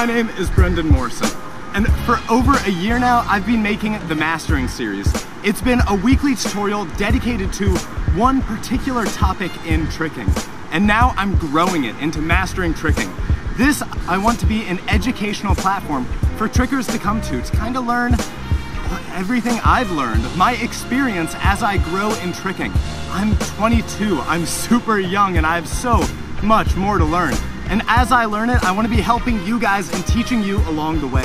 My name is Brendan Morrison, and for over a year now, I've been making the Mastering series. It's been a weekly tutorial dedicated to one particular topic in tricking, and now I'm growing it into Mastering Tricking. This, I want to be an educational platform for trickers to come to kind of learn everything I've learned, my experience as I grow in tricking. I'm 22, I'm super young, and I have so much more to learn. And as I learn it, I want to be helping you guys and teaching you along the way.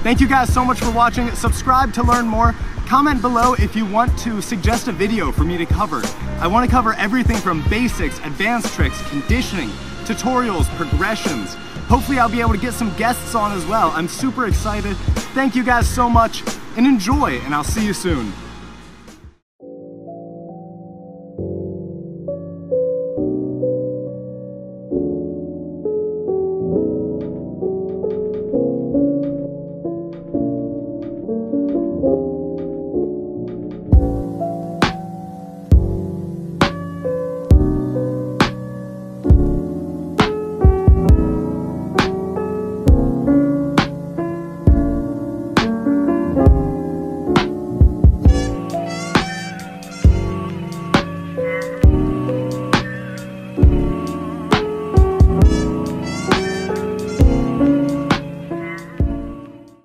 Thank you guys so much for watching. Subscribe to learn more. Comment below if you want to suggest a video for me to cover. I want to cover everything from basics, advanced tricks, conditioning, tutorials, progressions. Hopefully I'll be able to get some guests on as well. I'm super excited. Thank you guys so much and enjoy, and I'll see you soon.